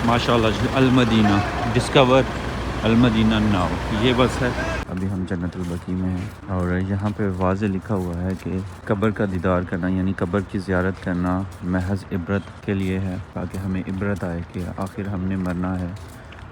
ماشاءاللہ جی، المدینہ ڈسکور المدینہ ناؤ، یہ بس ہے۔ ابھی ہم جنت البقیع میں ہیں اور یہاں پہ واضح لکھا ہوا ہے کہ قبر کا دیدار کرنا یعنی قبر کی زیارت کرنا محض عبرت کے لیے ہے، تاکہ ہمیں عبرت آئے کہ آخر ہم نے مرنا ہے،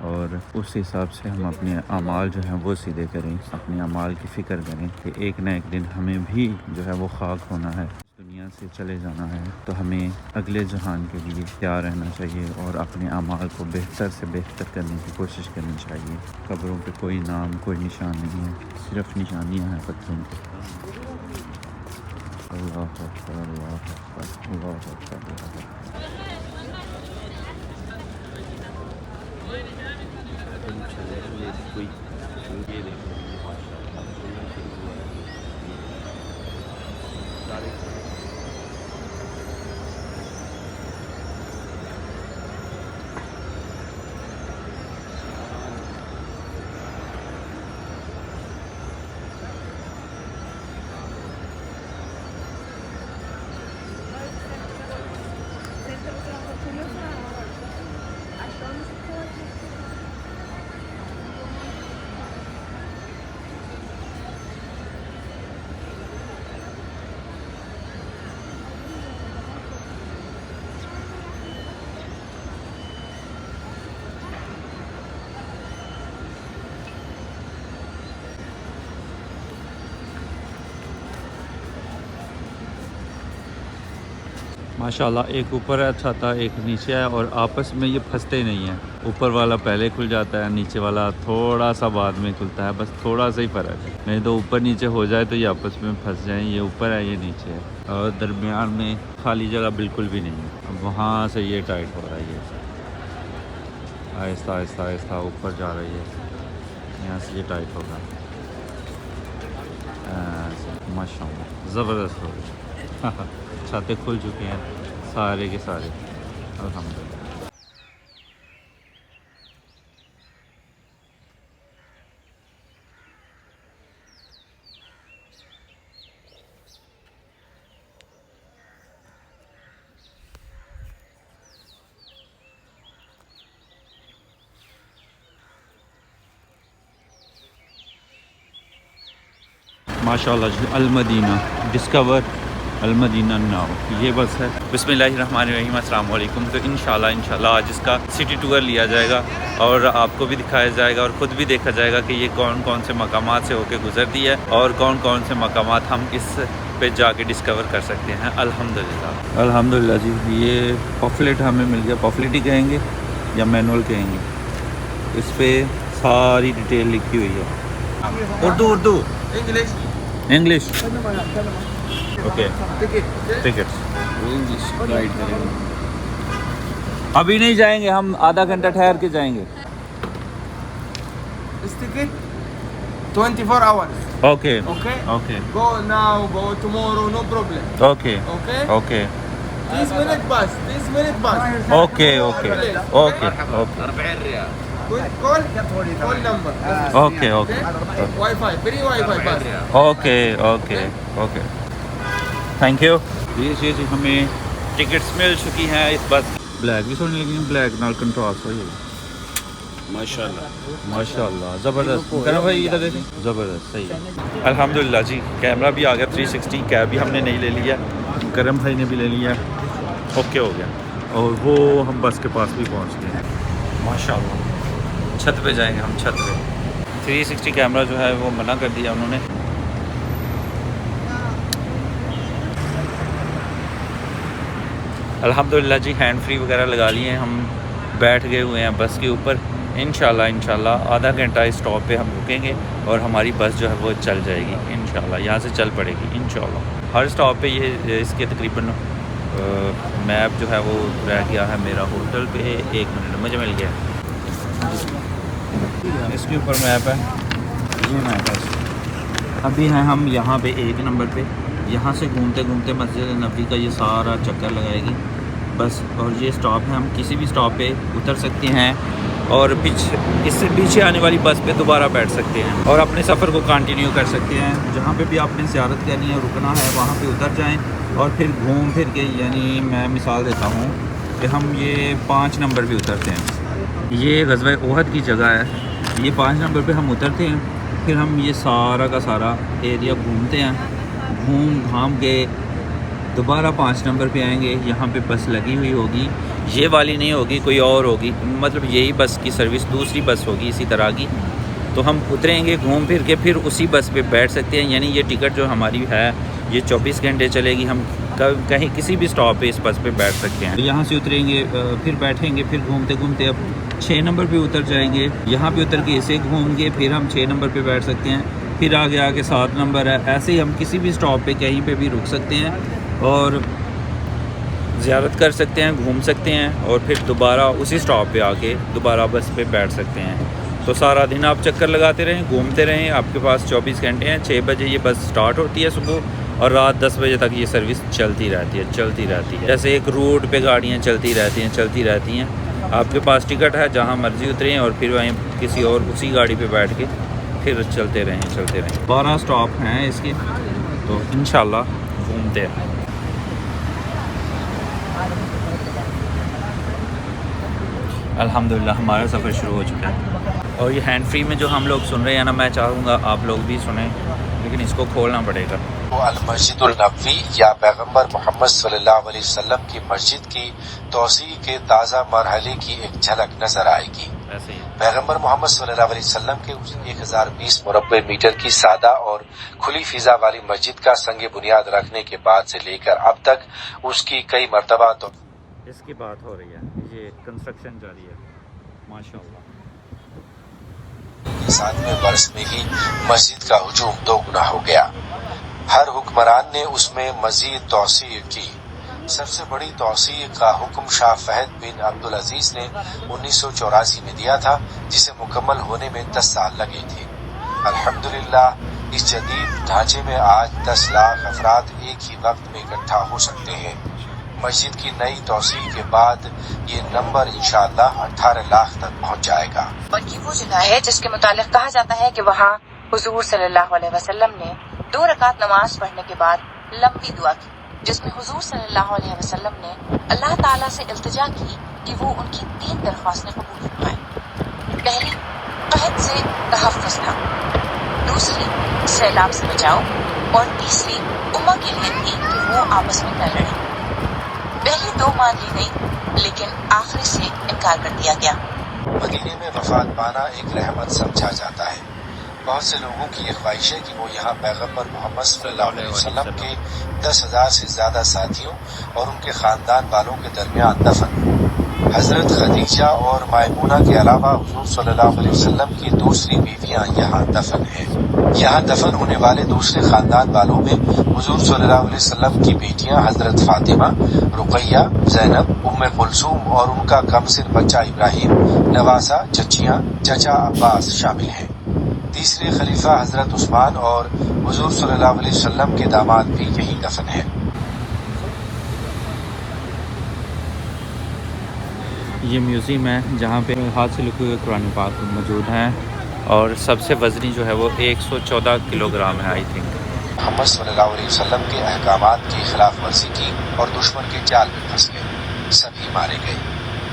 اور اس حساب سے ہم اپنے اعمال جو ہیں وہ سیدھے کریں، اپنے اعمال کی فکر کریں کہ ایک نہ ایک دن ہمیں بھی جو ہے وہ خاک ہونا ہے، دنیا سے چلے جانا ہے، تو ہمیں اگلے جہان کے لیے تیار رہنا چاہیے اور اپنے اعمال کو بہتر سے بہتر کرنے کی کوشش کرنی چاہیے۔ قبروں پہ کوئی نام کوئی نشان نہیں ہے، صرف نشانیاں ہیں پتھروں پہ۔ اللہ اکبر اللہ اکبر اللہ اکبر اللہ اکبر۔ کوئی یہ دیکھو ماشاءاللہ، ایک اوپر ہے چھاتا، ایک نیچے ہے، اور آپس میں یہ پھنستے نہیں ہیں۔ اوپر والا پہلے کھل جاتا ہے، نیچے والا تھوڑا سا بعد میں کھلتا ہے، بس تھوڑا سا ہی فرق ہے، نہیں تو اوپر نیچے ہو جائے تو یہ آپس میں پھنس جائیں۔ یہ اوپر ہے، یہ نیچے ہے، اور درمیان میں خالی جگہ بالکل بھی نہیں ہے۔ اب وہاں سے یہ ٹائٹ ہو رہا ہے، یہ آہستہ آہستہ آہستہ اوپر جا رہی ہے، یہاں سے یہ ٹائٹ ہوگا۔ ماشاء اللہ زبردست ہو گئی، چھاتیں کھل چکے ہیں سارے کے سارے، الحمدللہ۔ ماشاءاللہ جی، المدینہ ڈسکور المدینہ ناؤ، یہ بس ہے۔ بسم اللہ الرحمن الرحیم، السلام علیکم۔ تو انشاءاللہ آج اس کا سٹی ٹور لیا جائے گا اور آپ کو بھی دکھایا جائے گا اور خود بھی دیکھا جائے گا کہ یہ کون کون سے مقامات سے ہو کے گزرتی ہے اور کون کون سے مقامات ہم اس پہ جا کے ڈسکور کر سکتے ہیں، الحمدللہ۔ الحمدللہ جی، یہ پاپلیٹ ہمیں مل گیا، پاپلیٹ ہی کہیں گے یا مینول کہیں گے، اس پہ ساری ڈیٹیل لکھی ہوئی ہے، اردو انگلش اوکے۔ ٹکٹس ابھی نہیں جائیں گے ہم، آدھا گھنٹہ ٹھہر کے جائیں گے۔ This ticket 24 hours. Okay Okay? Okay Go now, go tomorrow, no problem. Okay Okay? Okay 30 minute bus, 30 minute bus. Okay okay okay Call number. Okay okay Wi-Fi, free Wi-Fi bus. Okay okay okay, thank you. جی ہمیں tickets مل چکی ہیں اس بس۔ Black بھی سونی لگی، black نال contrast ہوئی ہے، ماشاءاللہ زبردست۔ کرم بھائی ادھر دیکھیں، زبردست، صحیح ہے الحمدللہ جی۔ کیمرہ بھی آ گیا 360، کیب بھی ہم نے نہیں لے لیا، کرم بھائی نے بھی لے لیا، اوکے ہو گیا، اور وہ ہم بس کے پاس بھی پہنچ گئے ہیں ماشاءاللہ۔ چھت پہ جائیں گے ہم، چھت پہ 360 کیمرہ جو ہے وہ منع کر دیا انہوں نے۔ الحمدللہ جی، ہینڈ فری وغیرہ لگا لیے ہیں، ہم بیٹھ گئے ہوئے ہیں بس کے اوپر۔ انشاءاللہ آدھا گھنٹہ اس اسٹاپ پہ ہم رکیں گے اور ہماری بس جو ہے وہ چل جائے گی انشاءاللہ، یہاں سے چل پڑے گی انشاءاللہ۔ ہر اسٹاپ پہ یہ اس کے تقریباً میپ جو ہے وہ رہ گیا ہے میرا ہوٹل پہ، 1 منٹ مجھے مل گیا، اس کے اوپر میپ ہے، یہ میپ ہے۔ ابھی ہیں ہم یہاں پہ 1 نمبر پہ، یہاں سے گھومتے گھومتے مسجد نبوی کا یہ سارا چکر لگائے گی بس، اور یہ اسٹاپ ہے، ہم کسی بھی اسٹاپ پہ اتر سکتے ہیں اور اس سے پیچھے آنے والی بس پہ دوبارہ بیٹھ سکتے ہیں اور اپنے سفر کو کنٹینیو کر سکتے ہیں۔ جہاں پہ بھی آپ نے زیارت کرنی ہے، رکنا ہے، وہاں پہ اتر جائیں اور پھر گھوم پھر کے، یعنی میں مثال دیتا ہوں کہ ہم یہ 5 نمبر پہ اترتے ہیں، یہ غزوہ احد کی جگہ ہے. یہ 5 نمبر پہ ہم اترتے ہیں، پھر ہم یہ سارا کا سارا ایریا گھومتے ہیں. گھوم گھام کے دوبارہ 5 نمبر پہ آئیں گے. یہاں پہ بس لگی ہوئی ہوگی، یہ والی نہیں ہوگی، کوئی اور ہوگی، مطلب یہی بس کی سروس، دوسری بس ہوگی اسی طرح کی. تو ہم اتریں گے گھوم پھر کے، پھر اسی بس پہ بیٹھ سکتے ہیں. یعنی یہ ٹکٹ جو ہماری ہے یہ 24 گھنٹے چلے گی. ہم کہیں کسی بھی سٹاپ پہ اس بس پہ بیٹھ سکتے ہیں. یہاں سے اتریں گے، پھر بیٹھیں گے، پھر گھومتے گھومتے اب 6 نمبر پہ اتر جائیں گے. یہاں پہ اتر کے اسے گھوم گے، پھر ہم 6 نمبر پہ بیٹھ سکتے ہیں. پھر آگے 7 نمبر ہے. ایسے ہی ہم کسی بھی سٹاپ پہ کہیں پہ بھی رک سکتے ہیں اور زیارت کر سکتے ہیں، گھوم سکتے ہیں، اور پھر دوبارہ اسی سٹاپ پہ آ کے دوبارہ بس پہ بیٹھ سکتے ہیں. تو سارا دن آپ چکر لگاتے رہیں، گھومتے رہیں. آپ کے پاس 24 گھنٹے ہیں. 6 بجے یہ بس سٹارٹ ہوتی ہے صبح، اور رات 10 بجے تک یہ سروس چلتی رہتی ہے. جیسے ایک روٹ پہ گاڑیاں چلتی رہتی ہیں. آپ کے پاس ٹکٹ ہے، جہاں مرضی اتریں اور پھر وہیں کسی اور اسی گاڑی پہ بیٹھ کے پھر چلتے رہیں. 12 سٹاپ ہیں اس کے، تو انشاءاللہ گھومتے ہیں. الحمدللہ ہمارا سفر شروع ہو چکا ہے. اور یہ ہینڈ فری میں جو ہم لوگ سن رہے ہیں نا، میں چاہوں گا آپ لوگ بھی سنیں، لیکن اس کو کھولنا پڑے گا. المسجد النبوی یا پیغمبر محمد صلی اللہ علیہ وسلم کی مسجد کی توسیع کے تازہ مرحلے کی ایک جھلک نظر آئے گی. ایسے ہی پیغمبر محمد صلی اللہ علیہ وسلم کے 1020 مربع میٹر کی سادہ اور کھلی فضا والی مسجد کا سنگ بنیاد رکھنے کے بعد سے لے کر اب تک اس کی کئی مرتبہ تو اس کی بات ہو رہی ہے، یہ کنسٹرکشن جاری ہے ماشاءاللہ. 7ویں برس میں ہی مسجد کا ہجوم 2 گنا ہو گیا. ہر حکمران نے اس میں مزید توسیع کی. سب سے بڑی توسیع کا حکم شاہ فہد بن عبدالعزیز نے 1984 میں دیا تھا، جسے مکمل ہونے میں 10 سال لگے تھے. الحمدللہ اس جدید ڈھانچے میں آج 10 لاکھ افراد ایک ہی وقت میں اکٹھا ہو سکتے ہیں. مسجد کی نئی توسیع کے بعد یہ نمبر انشاءاللہ 18 لاکھ تک پہنچ جائے گا. اور یہ وہ جگہ ہے جس کے متعلق کہا جاتا ہے کہ وہاں حضور صلی اللہ علیہ وسلم نے 2 رکعت نماز پڑھنے کے بعد لمبی دعا کی، جس میں حضور صلی اللہ علیہ وسلم نے اللہ تعالیٰ سے التجا کی کہ وہ ان کی 3 درخواستیں قبول فرمائے. پہلی قحط سے تحفظ تھا، دوسری سیلاب سے بچاؤ، اور تیسری امہ کے لیے تھی کہ وہ آپس میں نہ لڑیں. پہلی 2 مان لی گئی، لیکن آخری سے انکار کر دیا گیا. مدینے میں وفات پانا ایک رحمت سمجھا جاتا ہے. بہت سے لوگوں کی یہ خواہش ہے کہ وہ یہاں پیغمبر محمد صلی اللہ علیہ وسلم کے 10,000 سے زیادہ ساتھیوں اور ان کے خاندان والوں کے درمیان دفن ہوں. حضرت خدیجہ اور مائمونہ کے علاوہ حضور صلی اللہ علیہ وسلم کی دوسری بیویاں یہاں دفن ہیں. یہاں دفن ہونے والے دوسرے خاندان والوں میں حضور صلی اللہ علیہ وسلم کی بیٹیاں حضرت فاطمہ، رقیہ، زینب، ام کلثوم اور ان کا کم سن بچہ ابراہیم، نواسہ، چچیاں، چچا عباس شامل ہیں. تیسرے خلیفہ حضرت عثمان اور حضور صلی اللہ علیہ وسلم کے داماد بھی یہی دفن ہیں. یہ میوزیم ہے جہاں پہ ہاتھ سے لکھے ہوئے قرآن پاک موجود ہیں، اور سب سے وزنی جو ہے وہ 114 کلو گرام ہے آئی تھنک. محمد صلی اللہ علیہ وسلم کے احکامات کی خلاف ورزی کی اور دشمن کے جال میں پھنس گئے، سبھی مارے گئے.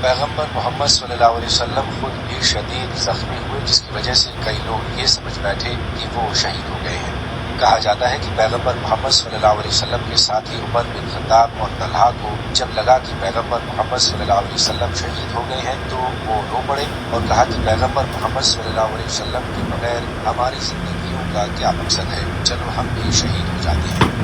پیغمبر محمد صلی اللہ علیہ وسلم خود بھی شدید زخمی ہوئے، جس کی وجہ سے کئی لوگ یہ سمجھ بیٹھے کہ وہ شہید ہو گئے ہیں. کہا جاتا ہے کہ پیغمبر محمد صلی اللہ علیہ وسلم کے ساتھی عمر بن خطاب اور طلحہ کو جب لگا کہ پیغمبر محمد صلی اللہ علیہ وسلم شہید ہو گئے ہیں تو وہ رو پڑے اور کہا کہ پیغمبر محمد صلی اللہ علیہ وسلم کے بغیر ہماری زندگیوں کا کیا مقصد ہے، چلو ہم بھی شہید ہو جاتے ہیں.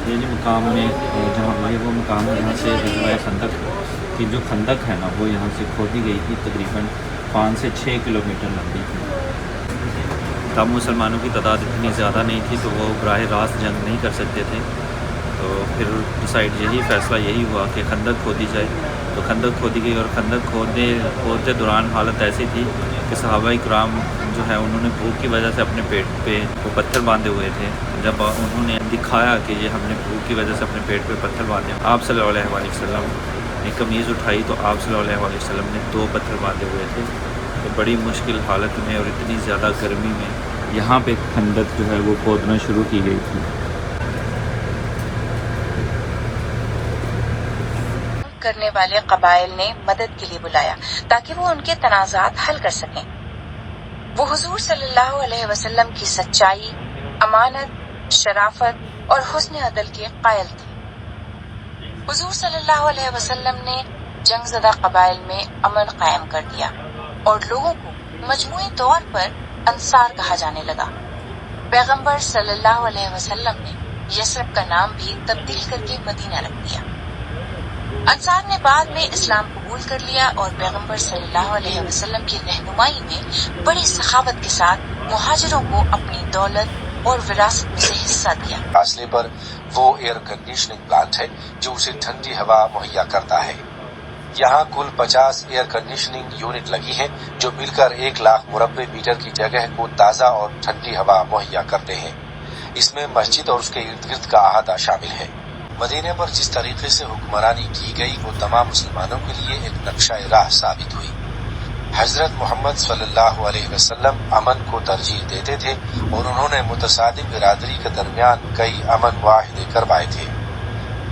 یہ جو مقام میں جہاں یہ وہ مقام ہے جہاں سے غزوہ خندق کی جو خندق ہے نا وہ یہاں سے کھودی گئی تھی، تقریباً 5 سے 6 کلومیٹر لمبی تھی. تب مسلمانوں کی تعداد اتنی زیادہ نہیں تھی تو وہ براہ راست جنگ نہیں کر سکتے تھے. تو پھر ڈیسائیڈ فیصلہ یہی ہوا کہ خندق کھودی جائے. تو خندق کھودی گئی، اور خندق کھودتے دوران حالت ایسی تھی کہ صحابہ کرام جو ہے انہوں نے بھوک کی وجہ سے اپنے پیٹ پہ وہ پتھر باندھے ہوئے تھے. جب انہوں نے دکھایا کہ یہ ہم نے بھوک کی وجہ سے اپنے پیٹ پہ پتھر باندھے، آپ صلی اللہ علیہ وسلم نے قمیض اٹھائی تو آپ صلی اللہ علیہ وسلم نے 2 پتھر باندھے ہوئے تھے. تو بڑی مشکل حالت میں اور اتنی زیادہ گرمی میں یہاں پہ خندق جو ہے وہ کھودنا شروع کی گئی تھی. کرنے والے قبائل نے مدد کے لیے بلایا تاکہ وہ ان کے تنازعات حل کر سکیں۔ وہ حضور صلی اللہ علیہ وسلم کی سچائی، امانت، شرافت اور حسن عدل کے قائل تھے۔ حضور صلی اللہ علیہ وسلم نے جنگ زدہ قبائل میں امن قائم کر دیا اور لوگوں کو مجموعی طور پر انصار کہا جانے لگا۔ پیغمبر صلی اللہ علیہ وسلم نے یثرب کا نام بھی تبدیل کر کے مدینہ رکھ دیا۔ انصار نے بعد میں اسلام قبول کر لیا اور پیغمبر صلی اللہ علیہ وسلم کی رہنمائی میں بڑی سخاوت کے ساتھ مہاجروں کو اپنی دولت اور وراثت میں سے حصہ دیا۔ فاصلے پر وہ ایئر کنڈیشننگ پلانٹ ہے جو اسے ٹھنڈی ہوا مہیا کرتا ہے۔ یہاں کل 50 ایئر کنڈیشننگ یونٹ لگی ہیں جو مل کر 1 لاکھ مربع میٹر کی جگہ کو تازہ اور ٹھنڈی ہوا مہیا کرتے ہیں۔ اس میں مسجد اور اس کے ارد گرد کا احاطہ شامل ہے۔ مدینے پر جس طریقے سے حکمرانی کی گئی وہ تمام مسلمانوں کے لیے ایک نقشہ راہ ثابت ہوئی۔ حضرت محمد صلی اللہ علیہ وسلم امن کو ترجیح دیتے تھے اور انہوں نے متصادم برادری کے درمیان کئی امن معاہدے کروائے تھے۔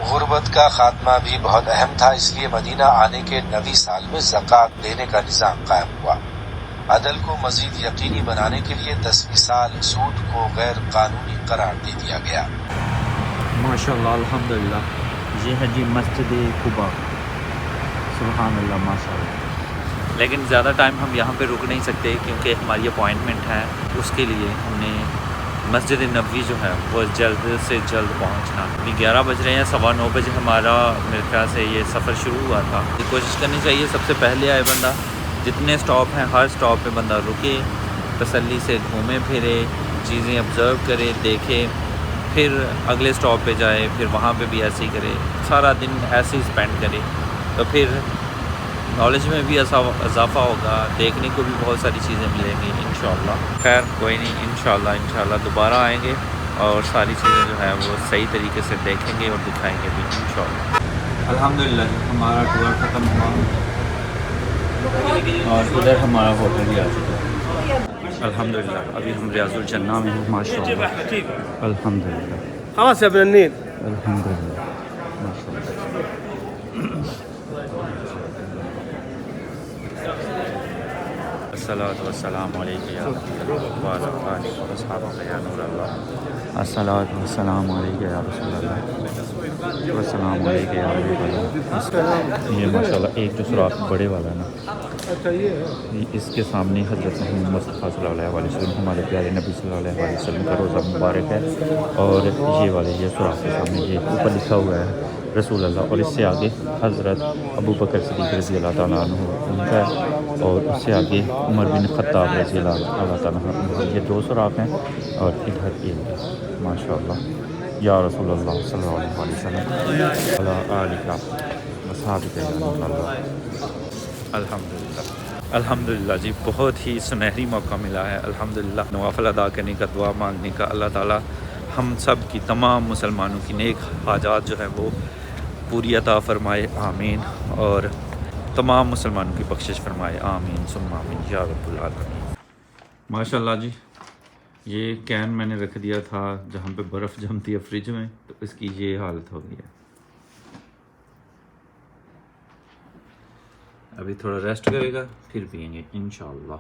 غربت کا خاتمہ بھی بہت اہم تھا، اس لیے مدینہ آنے کے 90 سال میں زکوٰۃ دینے کا نظام قائم ہوا۔ عدل کو مزید یقینی بنانے کے لیے 10ویں سال سود کو غیر قانونی قرار دے دیا گیا۔ ماشاءاللہ، الحمدللہ۔ یہ ہے جی مسجد قباء، سبحان اللہ، ماشاءاللہ۔ لیکن زیادہ ٹائم ہم یہاں پہ رک نہیں سکتے کیونکہ ہماری اپوائنٹمنٹ ہے، اس کے لیے ہم نے مسجد نبوی جو ہے وہ جلد سے جلد پہنچنا۔ ابھی 11 بج رہے ہیں، 9:15 بجے ہمارا میرے خیال سے یہ سفر شروع ہوا تھا۔ کوشش کرنی چاہیے سب سے پہلے آئے بندہ، جتنے سٹاپ ہیں ہر سٹاپ پہ بندہ رکے، تسلی سے گھومے پھرے، چیزیں آبزرو کرے، دیکھے، پھر اگلے سٹاپ پہ جائے، پھر وہاں پہ بھی ایسے ہی کرے، سارا دن ایسے ہی اسپینڈ کرے، تو پھر نالج میں بھی اضافہ ہوگا، دیکھنے کو بھی بہت ساری چیزیں ملیں گی انشاءاللہ۔ خیر کوئی نہیں، انشاءاللہ دوبارہ آئیں گے اور ساری چیزیں جو ہے وہ صحیح طریقے سے دیکھیں گے اور دکھائیں گے بھی انشاءاللہ۔ الحمدللہ ہمارا ٹور ختم ہوا اور ادھر ہمارا ہوٹل بھی آ چکا ہے۔ الحمدللہ ابھی ہم ریاض الجنہ میں ہیں، ماشاءاللہ، الحمدللہ، خلاص يا ابن النيل. الحمدللہ، ماشاءاللہ۔ الصلاۃ والسلام علیک یا رسول اللہ وعلی آلہ و اصحابہ یا نور اللہ۔ الصلاۃ والسلام علیک یا رسول اللہ والسلام علیک یا حبیب اللہ۔ یہ ماشاءاللہ ایک جو سوراخ بڑے والا ہے نا، اس کے سامنے حضرت محمد مصطفیٰ صلی اللہ علیہ وسلم، ہمارے پیارے نبی صلی اللہ علیہ وسلم کا روزہ مبارک ہے، اور یہ والے یہ سوراخ کے سامنے یہ اوپر لکھا ہوا ہے رسول اللہ، اور اس سے آگے حضرت ابو بکر صدیق رضی اللہ تعالیٰ عنہ ان کا ہے، اور اس سے آگے عمر بن خطاب رضی اللہ تعالیٰ عنہ۔ یہ 2 سوراخ ہیں اور ادھر ایک، ماشاءاللہ، یا رسول اللہ صلی اللہ علیہ وسلم علی آلہ وصحبہ یا نور اللہ۔ الحمدللہ جی، بہت ہی سنہری موقع ملا ہے الحمدللہ، نوافل ادا کرنے کا، دعا مانگنے کا۔ اللہ تعالیٰ ہم سب کی، تمام مسلمانوں کی نیک حاجات جو ہے وہ پوری عطا فرمائے، آمین، اور تمام مسلمانوں کی بخشش فرمائے، آمین ثم آمین یا رب العالمین۔ ماشاءاللہ جی، یہ کین میں نے رکھ دیا تھا جہاں پہ برف جمتی ہے فریج میں، تو اس کی یہ حالت ہو گئی ہے۔ ابھی تھوڑا ریسٹ کرے گا، پھر پئیں گے انشاءاللہ۔